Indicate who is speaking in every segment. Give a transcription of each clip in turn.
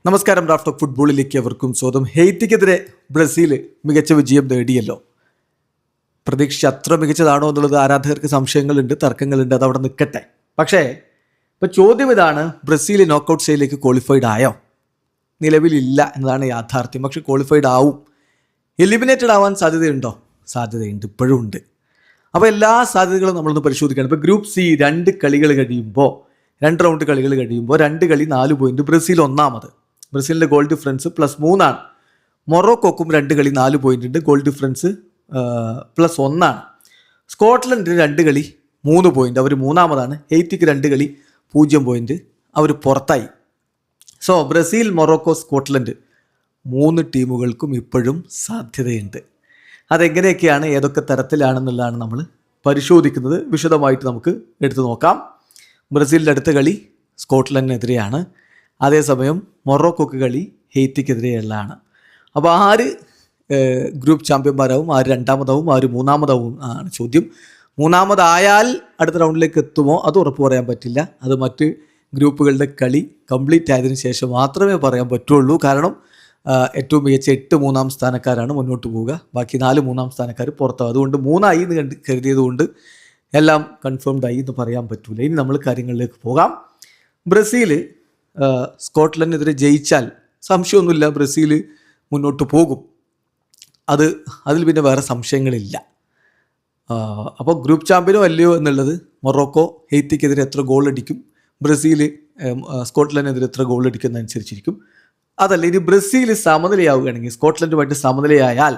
Speaker 1: നമസ്കാരം. Raf talk ഫുട്ബോളിലേക്ക് അവർക്കും സ്വാഗതം. ഹെയ്ത്തിക്കെതിരെ ബ്രസീൽ മികച്ച വിജയം നേടിയല്ലോ. പ്രതീക്ഷ അത്ര മികച്ചതാണോ എന്നുള്ളത് ആരാധകർക്ക് സംശയങ്ങളുണ്ട്, തർക്കങ്ങളുണ്ട്. അതവിടെ നിൽക്കട്ടെ. പക്ഷേ ഇപ്പോൾ ചോദ്യം ഇതാണ്, ബ്രസീൽ നോക്കൗട്ട് സ്റ്റേജിലേക്ക് ക്വാളിഫൈഡ് ആയോ? നിലവിലില്ല എന്നതാണ് യാഥാർത്ഥ്യം. പക്ഷേ ക്വാളിഫൈഡ് ആവും. എലിമിനേറ്റഡ് ആവാൻ സാധ്യതയുണ്ടോ? സാധ്യതയുണ്ട്, ഇപ്പോഴും ഉണ്ട്. അപ്പോൾ എല്ലാ സാധ്യതകളും നമ്മളൊന്ന് പരിശോധിക്കുകയാണ്. ഇപ്പോൾ ഗ്രൂപ്പ് സി 2 കളികൾ കഴിയുമ്പോൾ, 2 റൗണ്ട് കളികൾ കഴിയുമ്പോൾ 2 കളി 4 പോയിന്റ്. ബ്രസീൽ ഒന്നാമത്. ബ്രസീലിൻ്റെ ഗോൾ ഡിഫറൻസ് +3 ആണ്. മൊറോക്കോക്കും 2 കളി 4 പോയിന്റ് ഉണ്ട്. ഗോൾ ഡിഫറൻസ് +1 ആണ്. സ്കോട്ട്ലൻഡിന് 2 കളി 3 പോയിന്റ്, അവർ മൂന്നാമതാണ്. ഹെയ്ത്തിക്ക് 2 കളി 0 പോയിന്റ്, അവർ പുറത്തായി. സോ ബ്രസീൽ, മൊറോക്കോ, സ്കോട്ട്ലൻഡ് 3 ടീമുകൾക്കും ഇപ്പോഴും സാധ്യതയുണ്ട്. അതെങ്ങനെയൊക്കെയാണ്, ഏതൊക്കെ തരത്തിലാണെന്നുള്ളതാണ് നമ്മൾ പരിശോധിക്കുന്നത്. വിശദമായിട്ട് നമുക്ക് എടുത്തു നോക്കാം. ബ്രസീലിൻ്റെ അടുത്ത കളി സ്കോട്ട്ലൻഡിനെതിരെയാണ്. അതേസമയം മൊറോക്കോക്ക് കളി ഹെയ്ത്തിക്കെതിരെയുള്ളതാണ്. അപ്പോൾ ആര് ഗ്രൂപ്പ് ചാമ്പ്യന്മാരാവും, ആര് രണ്ടാമതാവും, ആര് മൂന്നാമതാവും ആണ് ചോദ്യം. മൂന്നാമതായാൽ അടുത്ത റൗണ്ടിലേക്ക് എത്തുമോ അത് ഉറപ്പ് പറയാൻ പറ്റില്ല. അത് മറ്റ് ഗ്രൂപ്പുകളുടെ കളി കംപ്ലീറ്റ് ആയതിനു ശേഷം മാത്രമേ പറയാൻ പറ്റുള്ളൂ. കാരണം ഏറ്റവും മികച്ച 8 മൂന്നാം സ്ഥാനക്കാരാണ് മുന്നോട്ട് പോവുക. ബാക്കി 4 മൂന്നാം സ്ഥാനക്കാർ പുറത്താവും. അതുകൊണ്ട് 3 എന്ന് കരുതിയതുകൊണ്ട് എല്ലാം കൺഫേംഡ് ആയി എന്ന് പറയാൻ പറ്റൂല. ഇനി നമ്മൾ കാര്യങ്ങളിലേക്ക് പോകാം. ബ്രസീൽ സ്കോട്ട്ലൻഡിനെതിരെ ജയിച്ചാൽ സംശയമൊന്നുമില്ല, ബ്രസീൽ മുന്നോട്ട് പോകും. അതിൽ പിന്നെ വേറെ സംശയങ്ങളില്ല. അപ്പോൾ ഗ്രൂപ്പ് ചാമ്പ്യനോ അല്ലയോ എന്നുള്ളത് മൊറോക്കോ ഹെയ്ത്തിക്കെതിരെ എത്ര ഗോൾ അടിക്കും, ബ്രസീൽ സ്കോട്ട്ലൻഡിനെതിരെ എത്ര ഗോൾ അടിക്കുന്നതനുസരിച്ചിരിക്കും. അതല്ല, ഇനി ബ്രസീൽ സമനിലയാവുകയാണെങ്കിൽ, സ്കോട്ട്ലൻഡുമായിട്ട് സമനിലയായാൽ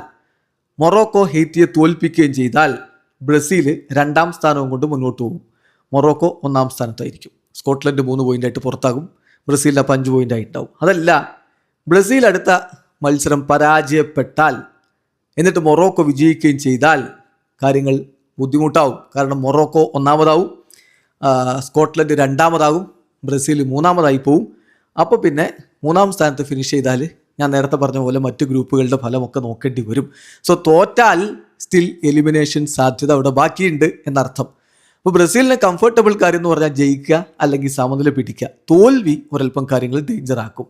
Speaker 1: മൊറോക്കോ ഹെയ്ത്തിയെ തോൽപ്പിക്കുകയും ചെയ്താൽ ബ്രസീൽ 2ാം സ്ഥാനവും കൊണ്ട് മുന്നോട്ട് പോകും. മൊറോക്കോ 1ാം സ്ഥാനത്തായിരിക്കും. സ്കോട്ട്ലൻഡ് 3 പോയിൻ്റായിട്ട് പുറത്താകും. ബ്രസീലിന് 5 പോയിൻ്റായിട്ടുണ്ടാവും. അതല്ല, ബ്രസീൽ അടുത്ത മത്സരം പരാജയപ്പെട്ടാൽ എന്നിട്ട് മൊറോക്കോ വിജയിക്കുകയും ചെയ്താൽ കാര്യങ്ങൾ ബുദ്ധിമുട്ടാവും. കാരണം മൊറോക്കോ 1ാമതാവും, സ്കോട്ട്ലൻഡ് 2ാമതാകും, ബ്രസീൽ 3ാമതായി പോവും. അപ്പോൾ പിന്നെ 3ാം സ്ഥാനത്ത് ഫിനിഷ് ചെയ്താൽ ഞാൻ നേരത്തെ പറഞ്ഞ പോലെ മറ്റ് ഗ്രൂപ്പുകളുടെ ഫലമൊക്കെ നോക്കേണ്ടി വരും. സോ തോറ്റാൽ സ്റ്റിൽ എലിമിനേഷൻ സാധ്യത അവിടെ ബാക്കിയുണ്ട് എന്നർത്ഥം. അപ്പോൾ ബ്രസീലിന് കംഫർട്ടബിൾ കാര്യം എന്ന് പറഞ്ഞാൽ ജയിക്കുക അല്ലെങ്കിൽ സമനില പിടിക്കുക. തോൽവി ഒരൽപ്പം കാര്യങ്ങൾ ഡേഞ്ചറാക്കും.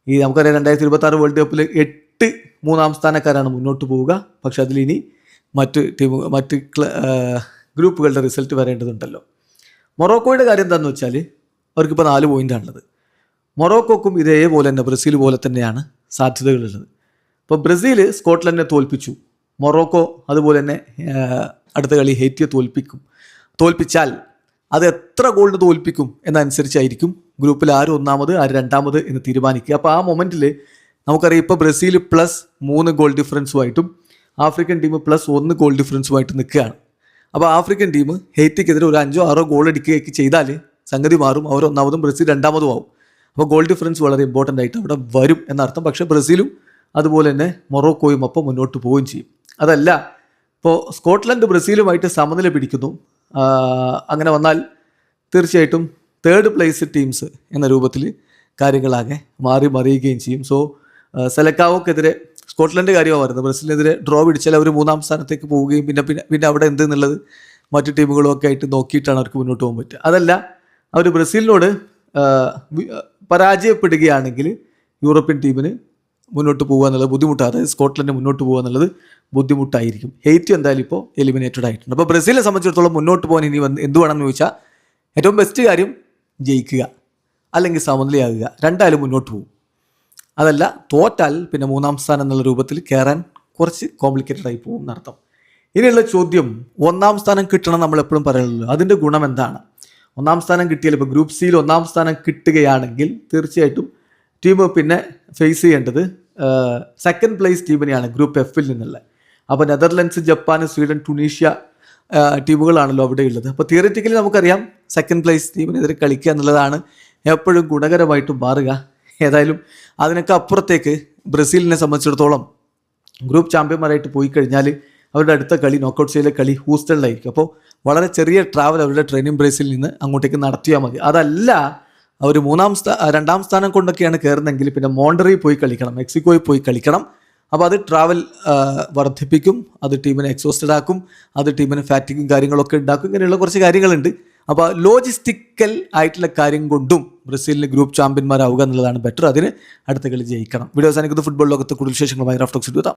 Speaker 1: ഈ നമുക്കറിയാം 2026 വേൾഡ് കപ്പിൽ 8 മൂന്നാം സ്ഥാനക്കാരാണ് മുന്നോട്ട് പോവുക. പക്ഷെ അതിലിനി മറ്റ് ഗ്രൂപ്പുകളുടെ റിസൾട്ട് വരേണ്ടതുണ്ടല്ലോ. മൊറോക്കോയുടെ കാര്യം എന്താണെന്ന് വെച്ചാൽ അവർക്കിപ്പോൾ 4 പോയിൻ്റാണുള്ളത്. മൊറോക്കോക്കും ഇതേപോലെ തന്നെ ബ്രസീൽ പോലെ തന്നെയാണ് സാധ്യതകളുള്ളത്. ഇപ്പോൾ ബ്രസീൽ സ്കോട്ട്ലൻഡിനെ തോൽപ്പിച്ചു, മൊറോക്കോ അതുപോലെ തന്നെ അടുത്ത കളി ഹെയ്ത്തിയെ തോൽപ്പിച്ചാൽ അത് എത്ര ഗോളിന് തോൽപ്പിക്കും എന്നനുസരിച്ചായിരിക്കും ഗ്രൂപ്പിൽ ആര് 1ാമത് ആര് 2ാമത് എന്ന് തീരുമാനിക്കുക. അപ്പോൾ ആ മൊമെൻറ്റിൽ നമുക്കറിയാം ഇപ്പോൾ ബ്രസീൽ +3 ഗോൾ ഡിഫറൻസുമായിട്ടും ആഫ്രിക്കൻ ടീം +1 ഗോൾ ഡിഫറൻസുമായിട്ട് നിൽക്കുകയാണ്. അപ്പോൾ ആഫ്രിക്കൻ ടീം ഹെയ്ത്തിക്കെതിരെ ഒരു 5-6 ഗോൾ അടിക്കുകയൊക്കെ ചെയ്താൽ സംഗതി മാറും. അവർ 1ാമതും ബ്രസീൽ 2ാമതും ആവും. അപ്പോൾ ഗോൾ ഡിഫറൻസ് വളരെ ഇമ്പോർട്ടൻ്റ് ആയിട്ട് അവിടെ വരും എന്നർത്ഥം. പക്ഷേ ബ്രസീലും അതുപോലെ തന്നെ മൊറോക്കോയും ഒപ്പം മുന്നോട്ട് പോവുകയും ചെയ്യും. അതല്ല, ഇപ്പോൾ സ്കോട്ട്ലൻഡ് ബ്രസീലുമായിട്ട് സമനില പിടിക്കുന്നു. അങ്ങനെ വന്നാൽ തീർച്ചയായിട്ടും 3rd പ്ലേസ് ടീംസ് എന്ന രൂപത്തിൽ കാര്യങ്ങളാകെ മറിയുകയും ചെയ്യും. സോ സെലക്കാവോക്കെതിരെ സ്കോട്ട്ലൻഡ് കാര്യമാണ് വരുന്നത്. ബ്രസീലിനെതിരെ ഡ്രോ പിടിച്ചാൽ അവർ 3ാം സ്ഥാനത്തേക്ക് പോവുകയും പിന്നെ അവിടെ എന്തെന്നുള്ളത് മറ്റു ടീമുകളൊക്കെ ആയിട്ട് നോക്കിയിട്ടാണ് അവർക്ക് മുന്നോട്ട് പോകാൻ പറ്റുക. അതല്ല, അവർ ബ്രസീലിനോട് പരാജയപ്പെടുകയാണെങ്കിൽ യൂറോപ്യൻ ടീമിന് മുന്നോട്ട് പോകുക എന്നുള്ളത് ബുദ്ധിമുട്ടാണ്. അതായത് സ്കോട്ട്ലൻഡ് മുന്നോട്ട് പോകുക എന്നുള്ളത് ബുദ്ധിമുട്ടായിരിക്കും. ഹെയ്ത്തി എന്തായാലും ഇപ്പോൾ എലിമിനേറ്റഡ് ആയിട്ടുണ്ട്. അപ്പോൾ ബ്രസീലിനെ സംബന്ധിച്ചിടത്തോളം മുന്നോട്ട് പോകാൻ ഇനി എന്ത് വേണമെന്ന് ചോദിച്ചാൽ ഏറ്റവും ബെസ്റ്റ് കാര്യം ജയിക്കുക അല്ലെങ്കിൽ സമനിലയാകുക. 2 മുന്നോട്ട് പോകും. അതല്ല, തോറ്റാൽ പിന്നെ 3ാം സ്ഥാനം എന്നുള്ള രൂപത്തിൽ കയറാൻ കുറച്ച് കോംപ്ലിക്കേറ്റഡ് ആയി പോകും എന്നർത്ഥം. ഇനിയുള്ള ചോദ്യം, 1ാം സ്ഥാനം കിട്ടണം നമ്മൾ എപ്പോഴും പറയുള്ളൂ. അതിൻ്റെ ഗുണം എന്താണ്? 1ാം സ്ഥാനം കിട്ടിയാൽ, ഇപ്പോൾ ഗ്രൂപ്പ് സിയിൽ 1ാം സ്ഥാനം കിട്ടുകയാണെങ്കിൽ തീർച്ചയായിട്ടും ടീം പിന്നെ ഫേസ് ചെയ്യേണ്ടത് 2nd പ്ലേസ് ടീമിനെയാണ് ഗ്രൂപ്പ് എഫിൽ നിന്നുള്ള. അപ്പോൾ നെതർലൻഡ്സ്, ജപ്പാൻ, സ്വീഡൻ, ടുണീഷ്യ ടീമുകളാണല്ലോ അവിടെ ഉള്ളത്. അപ്പോൾ തിയററ്റിക്കലി നമുക്കറിയാം 2nd പ്ലേസ് ടീമിനെതിരെ കളിക്കുക എന്നുള്ളതാണ് എപ്പോഴും ഗുണകരമായിട്ട് മാറുക. ഏതായാലും അതിനൊക്കെ അപ്പുറത്തേക്ക് ബ്രസീലിനെ സംബന്ധിച്ചിടത്തോളം ഗ്രൂപ്പ് ചാമ്പ്യന്മാരായിട്ട് പോയി കഴിഞ്ഞാൽ അവരുടെ അടുത്ത കളി, നോക്കൗട്ട് സ്റ്റേജിലെ കളി ഹൂസ്റ്റണിലായിരിക്കും. അപ്പോൾ വളരെ ചെറിയ ട്രാവൽ അവരുടെ ട്രെയിനിങ് ബ്രേസിൽ നിന്ന് അങ്ങോട്ടേക്ക് നടത്തിയാൽ മതി. അതല്ല, അവർ 2ാം സ്ഥാനം കൊണ്ടൊക്കെയാണ് കയറുന്നതെങ്കിൽ പിന്നെ മോണ്ടറിൽ പോയി കളിക്കണം, മെക്സിക്കോയിൽ പോയി കളിക്കണം. അപ്പോൾ അത് ട്രാവൽ വർദ്ധിപ്പിക്കും, അത് ടീമിനെ എക്സോസ്റ്റഡ് ആക്കും, അത് ടീമിന് ഫാറ്റിക്കും കാര്യങ്ങളൊക്കെ ഉണ്ടാക്കും. ഇങ്ങനെയുള്ള കുറച്ച് കാര്യങ്ങളുണ്ട്. അപ്പോൾ ലോജിസ്റ്റിക്കൽ ആയിട്ടുള്ള കാര്യം കൊണ്ടും ബ്രസീലിന് ഗ്രൂപ്പ് ചാമ്പ്യന്മാരാവുക എന്നുള്ളതാണ് ബെറ്റർ. അതിന് അടുത്ത കളി ജയിക്കണം. വീഡിയോ അവസാനിക്കുന്നത് ഫുട്ബോൾ ലോകത്ത് കൂടുതൽ വിശേഷങ്ങളുമായി റാഫ് ടോക്സ് എത്താം.